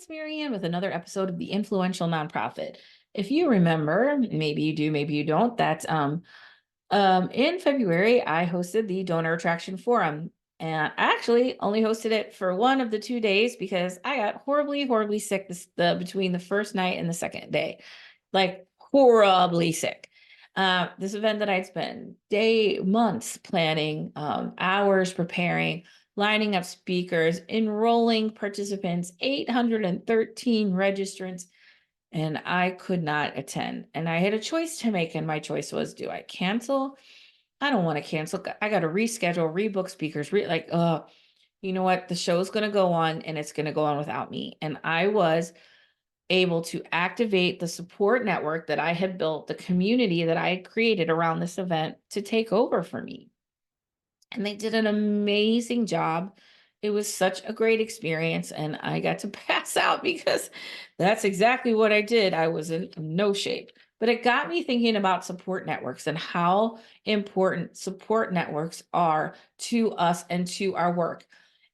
it's Maryanne with another episode of the Influential Nonprofit. If you remember, maybe you do, maybe you don't, that in February, I hosted the Donor Attraction Forum. And I actually only hosted it for one of the 2 days because I got horribly, horribly sick between the first night and the second day. Like horribly sick. This event that I'd spent months planning, hours preparing, lining up speakers, enrolling participants, 813 registrants, and I could not attend. And I had a choice to make, and my choice was, do I cancel? I don't want to cancel. I got to reschedule, rebook speakers, you know what? The show's going to go on and it's going to go on without me. And I was able to activate the support network that I had built, the community that I had created around this event to take over for me. And they did an amazing job. It was such a great experience, and I got to pass out because that's exactly what I did. I was in no shape. But it got me thinking about support networks and how important support networks are to us and to our work.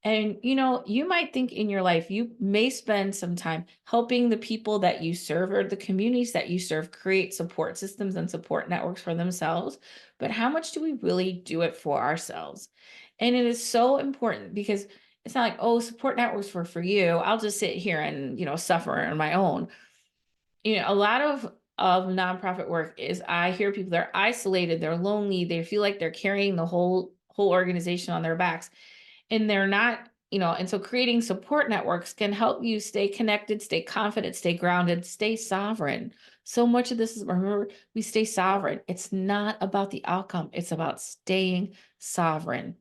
And you might think in your life, you may spend some time helping the people that you serve or the communities that you serve create support systems and support networks for themselves. But how much do we really do it for ourselves? And it is so important because it's not like, oh, support networks were for you. I'll just sit here and, suffer on my own. A lot of nonprofit work is, I hear people, they're isolated, they're lonely, they feel like they're carrying the whole organization on their backs, and they're not, and so creating support networks can help you stay connected, stay confident, stay grounded, stay sovereign. So much of this is, remember, we stay sovereign. It's not about the outcome, it's about staying sovereign,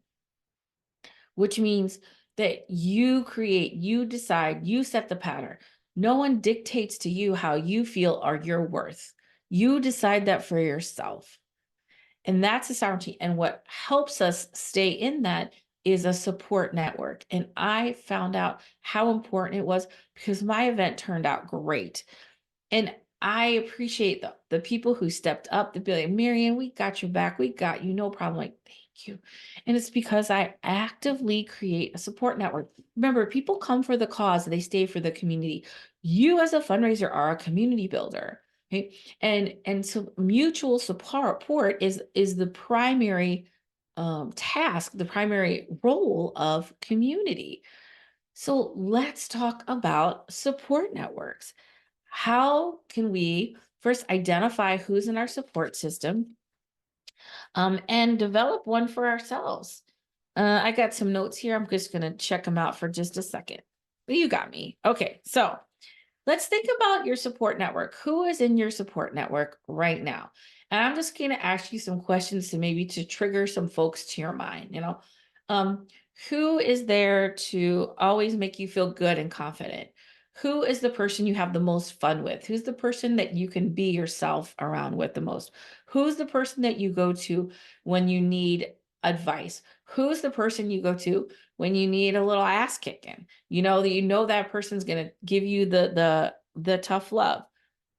which means that you create, you decide, you set the pattern. No one dictates to you how you feel or your worth. You decide that for yourself. And that's a sovereignty. And what helps us stay in that is a support network. And I found out how important it was because my event turned out great. And I appreciate the people who stepped up to be like, Maryanne, we got your back. We got you. No problem. Like, thank you. And it's because I actively create a support network. Remember, people come for the cause, they stay for the community. You as a fundraiser are a community builder. Okay. And so mutual support is the primary task, the primary role of community. So let's talk about support networks. How can we first identify who's in our support system, and develop one for ourselves? I got some notes here. I'm just going to check them out for just a second. You got me. Okay, so let's think about your support network. Who is in your support network right now? And I'm just going to ask you some questions to maybe to trigger some folks to your mind. Um, who is there to always make you feel good and confident? Who is the person you have the most fun with? Who's the person that you can be yourself around with the most? Who's the person that you go to when you need advice? Who's the person you go to when you need a little ass kicking? That person's going to give you the tough love.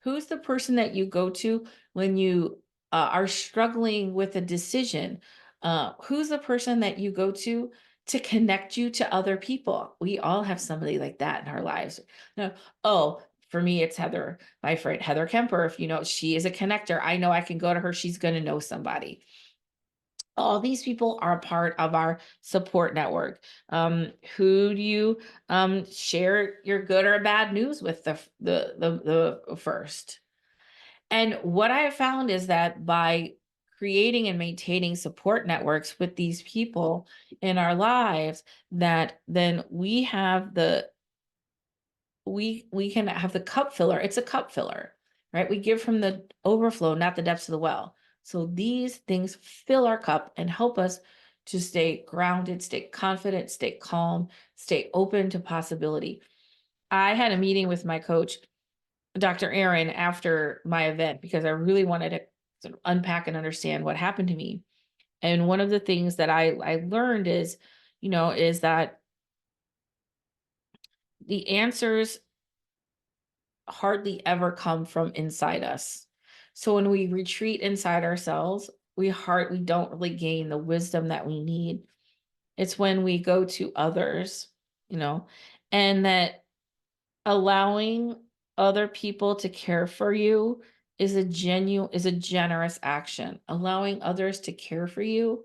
Who's the person that you go to when you are struggling with a decision? Who's the person that you go to connect you to other people? We all have somebody like that in our lives. No, oh, for me, it's Heather, my friend Heather Kemper. If she is a connector, I know I can go to her. She's going to know somebody. All these people are a part of our support network. Who do you share your good or bad news with the first? And what I have found is that by creating and maintaining support networks with these people in our lives, that then we have we can have the cup filler. It's a cup filler, right? We give from the overflow, not the depths of the well. So these things fill our cup and help us to stay grounded, stay confident, stay calm, stay open to possibility. I had a meeting with my coach, Dr. Aaron, after my event because I really wanted to sort of unpack and understand what happened to me. And one of the things that I learned is that the answers hardly ever come from inside us. So when we retreat inside ourselves, we don't really gain the wisdom that we need. It's when we go to others, and that allowing other people to care for you is a generous action. Allowing others to care for you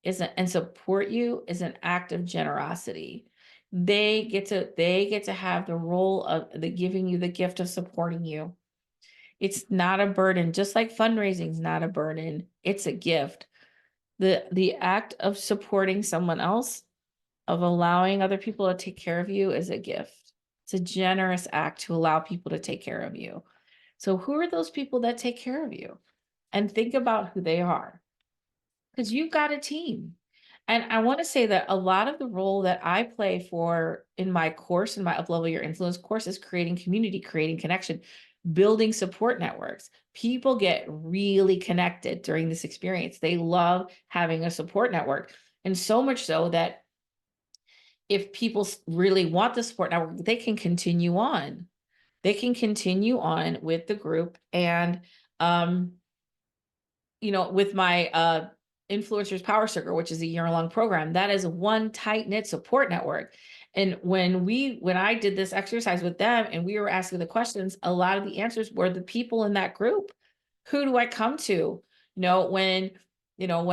and support you is an act of generosity. They get to have the role of the giving you the gift of supporting you. It's not a burden, just like fundraising is not a burden. It's a gift. The act of supporting someone else, of allowing other people to take care of you, is a gift. It's a generous act to allow people to take care of you. So who are those people that take care of you? And think about who they are, because you've got a team. And I want to say that a lot of the role that I play for in my course, in my Uplevel Your Influence course, is creating community, creating connection, building support networks. People get really connected during this experience. They love having a support network. And so much so that if people really want the support network, they can continue on. They can continue on with the group. And um, with my Influencers Power Circle, which is a year-long program, that is one tight-knit support network. And when I did this exercise with them and we were asking the questions, a lot of the answers were the people in that group. Who do I come to? When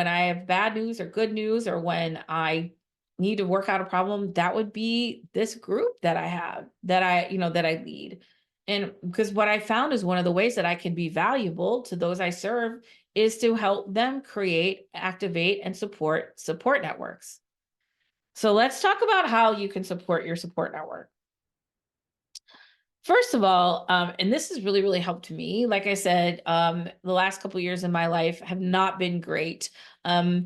I have bad news or good news, or when I need to work out a problem, that would be this group that I have, that I lead. And because what I found is one of the ways that I can be valuable to those I serve is to help them create, activate, and support networks. So let's talk about how you can support your support network. First of all, and this has really, really helped me. Like I said, the last couple of years in my life have not been great. I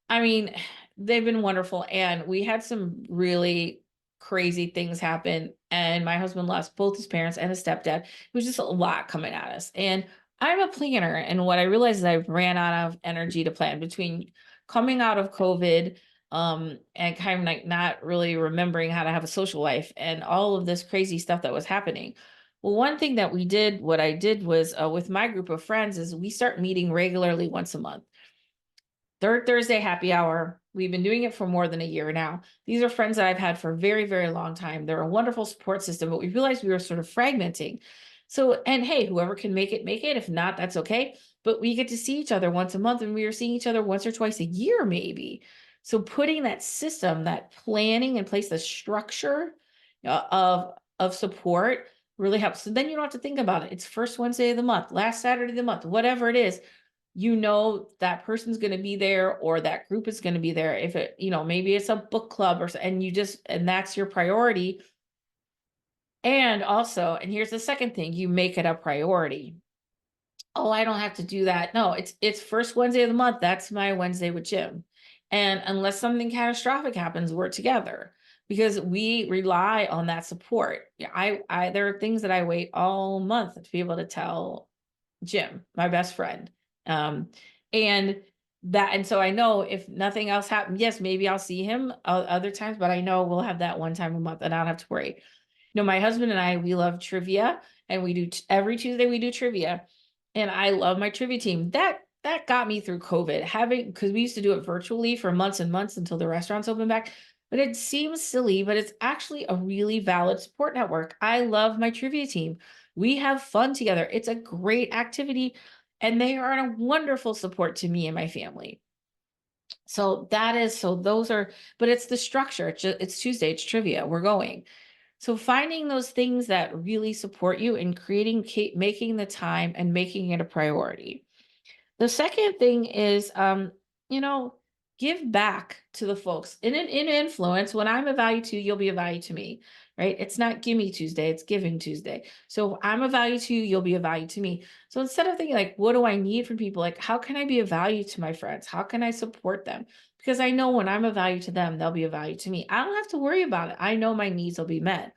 mean, they've been wonderful. And we had some really crazy things happen. And my husband lost both his parents and his stepdad. It was just a lot coming at us. And I'm a planner. And what I realized is I ran out of energy to plan between coming out of COVID, and kind of like not really remembering how to have a social life and all of this crazy stuff that was happening. Well, one thing that what I did was with my group of friends is we start meeting regularly once a month. Third Thursday happy hour. We've been doing it for more than a year now. These are friends that I've had for a very, very long time. They're a wonderful support system, but we realized we were sort of fragmenting. So, and hey, whoever can make it, make it. If not, that's okay. But we get to see each other once a month, and we are seeing each other once or twice a year, maybe. So putting that system, that planning in place, the structure of support really helps. So then you don't have to think about it. It's first Wednesday of the month, last Saturday of the month, whatever it is. That person's going to be there, or that group is going to be there. If it, maybe it's a book club and that's your priority. And also, and here's the second thing, you make it a priority. Oh, I don't have to do that. No, it's first Wednesday of the month. That's my Wednesday with Jim. And unless something catastrophic happens, we're together because we rely on that support. Yeah, there are things that I wait all month to be able to tell Jim, my best friend. And so I know if nothing else happens, yes, maybe I'll see him other times, but I know we'll have that one time a month and I don't have to worry. My husband and I, we love trivia, and we do every Tuesday we do trivia. And I love my trivia team. That got me through COVID, because we used to do it virtually for months and months until the restaurants opened back. But it seems silly, but it's actually a really valid support network. I love my trivia team. We have fun together. It's a great activity, and they are a wonderful support to me and my family. So but it's the structure. It's Tuesday, it's trivia. We're going. So finding those things that really support you and making the time and making it a priority. The second thing is, give back to the folks. In influence, when I'm a value to you, you'll be a value to me, right? It's not gimme Tuesday, it's giving Tuesday. So if I'm a value to you, you'll be a value to me. So instead of thinking like, what do I need from people? Like, how can I be a value to my friends? How can I support them? Because I know when I'm a value to them, they'll be a value to me. I don't have to worry about it. I know my needs will be met.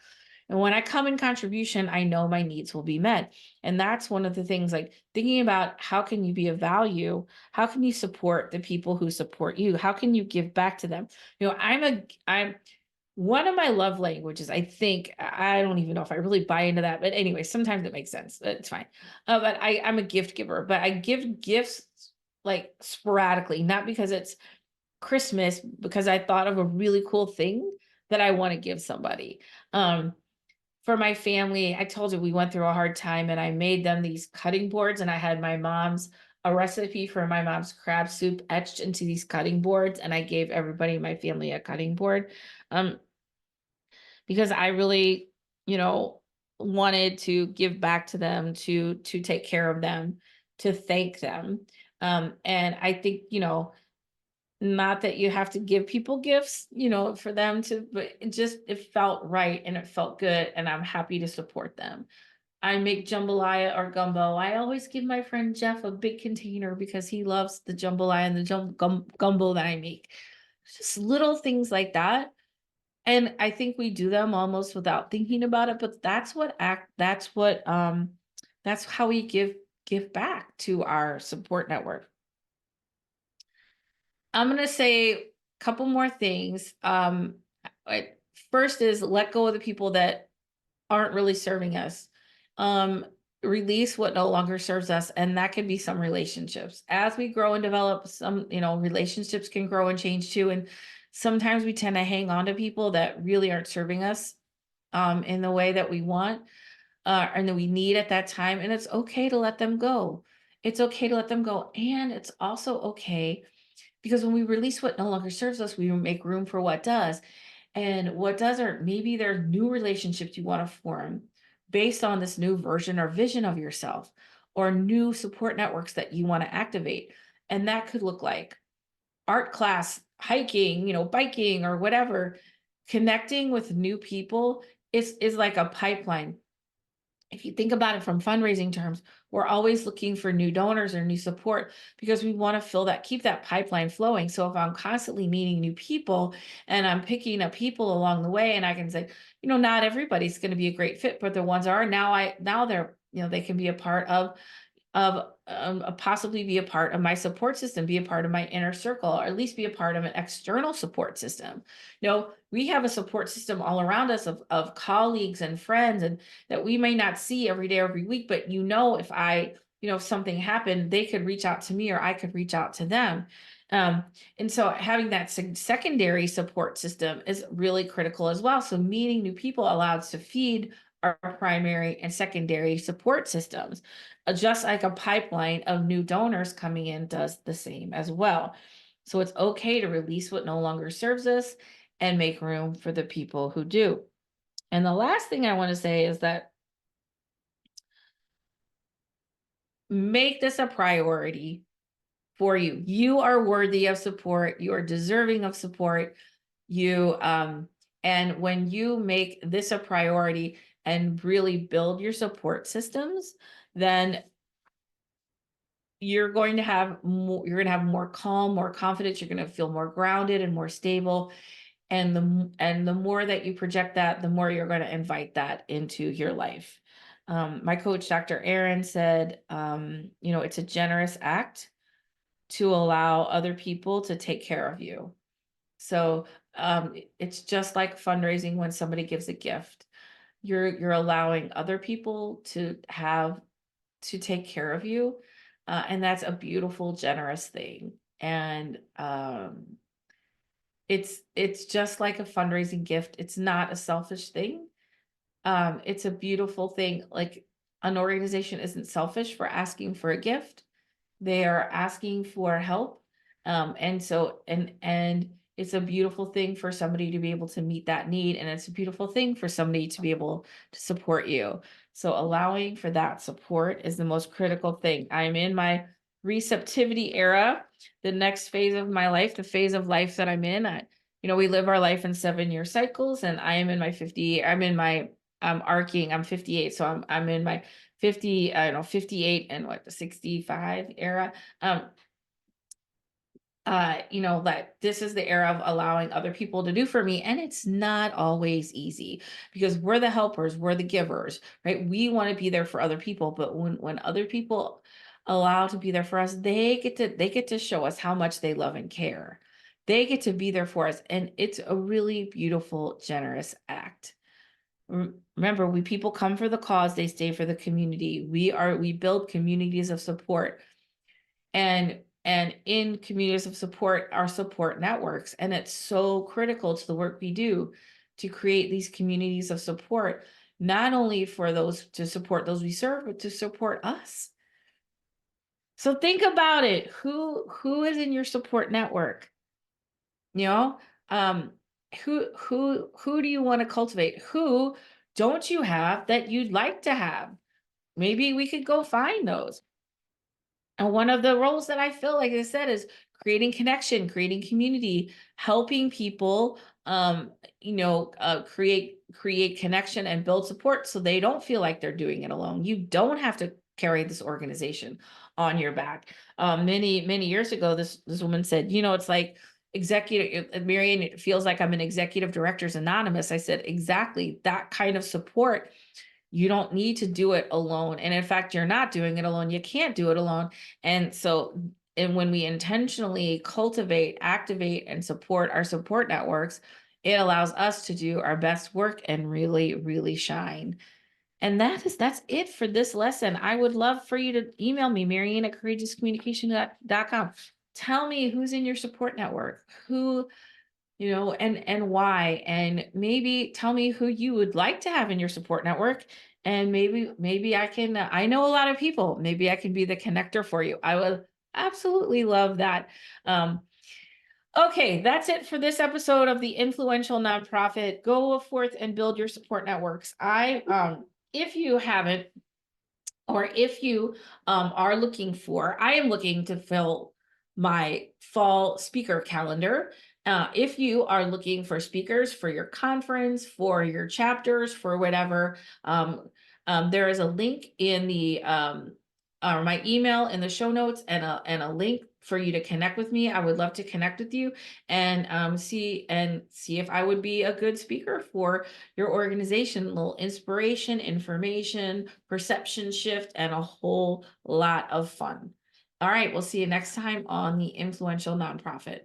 And when I come in contribution, I know my needs will be met. And that's one of the things, like thinking about how can you be of value? How can you support the people who support you? How can you give back to them? I'm one of my love languages, I think, I don't even know if I really buy into that, but anyway, sometimes it makes sense. It's fine. But I'm a gift giver, but I give gifts like sporadically, not because it's Christmas, because I thought of a really cool thing that I want to give somebody. for my family, I told you we went through a hard time, and I made them these cutting boards, and I had a recipe for my mom's crab soup etched into these cutting boards, and I gave everybody in my family a cutting board. Um, because I really, you know, wanted to give back to them, to take care of them, to thank them. And I think, not that you have to give people gifts, for them to, but it felt right and it felt good, and I'm happy to support them. I make jambalaya or gumbo. I always give my friend Jeff a big container because he loves the jambalaya and the gumbo that I make. Just little things like that. And I think we do them almost without thinking about it, but that's how we give back to our support network. I'm gonna say a couple more things. First is let go of the people that aren't really serving us. Um, Release what no longer serves us, and that can be some relationships. As we grow and develop, some relationships can grow and change too. And sometimes we tend to hang on to people that really aren't serving us in the way that we want and that we need at that time. And it's okay to let them go. It's okay to let them go, and it's also okay because when we release what no longer serves us, we make room for what does. And what does, or maybe there are new relationships you want to form based on this new version or vision of yourself, or new support networks that you want to activate. And that could look like art class, hiking, biking, or whatever. Connecting with new people is like a pipeline. If you think about it from fundraising terms, we're always looking for new donors or new support because we want to keep that pipeline flowing. So if I'm constantly meeting new people and I'm picking up people along the way, and I can say, not everybody's going to be a great fit, but the ones are now they're, they can be a part of possibly be a part of my support system, be a part of my inner circle, or at least be a part of an external support system. We have a support system all around us of colleagues and friends, and that we may not see every day, every week, but if something happened, they could reach out to me or I could reach out to them. And so having that secondary support system is really critical as well. So meeting new people allows to feed our primary and secondary support systems. Just like a pipeline of new donors coming in does the same as well. So it's okay to release what no longer serves us and make room for the people who do. And the last thing I want to say is that make this a priority for you. You are worthy of support. You are deserving of support. And when you make this a priority and really build your support systems, then you're going to have more calm, more confidence. You're going to feel more grounded and more stable. And the more that you project that, the more you're going to invite that into your life. My coach, Dr. Aaron, said, it's a generous act to allow other people to take care of you. So it's just like fundraising when somebody gives a gift. You're allowing other people to take care of you. And that's a beautiful, generous thing. And it's just like a fundraising gift. It's not a selfish thing. It's a beautiful thing. Like, an organization isn't selfish for asking for a gift. They are asking for help. And it's a beautiful thing for somebody to be able to meet that need. And it's a beautiful thing for somebody to be able to support you. So allowing for that support is the most critical thing. I'm in my receptivity era, the next phase of my life, the phase of life that I'm in. We live our life in 7-year cycles, and I am in my 50, I'm in my, I'm 58. So I'm in my 50, I don't know, 58 and the 65 era. That this is the era of allowing other people to do for me. And it's not always easy because we're the helpers, we're the givers, right? We want to be there for other people. But when other people allow to be there for us, they get to show us how much they love and care. They get to be there for us. And it's a really beautiful, generous act. Remember, people come for the cause, they stay for the community. We build communities of support. And in communities of support are support networks. And it's so critical to the work we do to create these communities of support, not only for those to support those we serve, but to support us. So think about it. Who is in your support network? You know, um, who do you want to cultivate? Who don't you have that you'd like to have? Maybe we could go find those. And one of the roles that I feel like I said is creating connection, creating community, helping people create connection and build support so they don't feel like they're doing it alone. You don't have to carry this organization on your back. Many years ago, this woman said, it's like executive Maryanne, it feels like I'm an executive director's anonymous. I said, exactly that kind of support. You don't need to do it alone. And in fact, you're not doing it alone. You can't do it alone. And when we intentionally cultivate, activate, and support our support networks, it allows us to do our best work and really, really shine. And that's it for this lesson. I would love for you to email me, Maryanne@courageouscommunication.com. Tell me who's in your support network, and why, and maybe tell me who you would like to have in your support network. And maybe I can, I know a lot of people, maybe I can be the connector for you. I would absolutely love that. Okay, that's it for this episode of the Influential Nonprofit. Go forth and build your support networks. If you haven't, or if you are looking for, I am looking to fill my fall speaker calendar. If you are looking for speakers for your conference, for your chapters, for whatever, there is a link in the my email in the show notes, and a link for you to connect with me. I would love to connect with you and see if I would be a good speaker for your organization. A little inspiration, information, perception shift, and a whole lot of fun. All right, we'll see you next time on the Influential Nonprofit.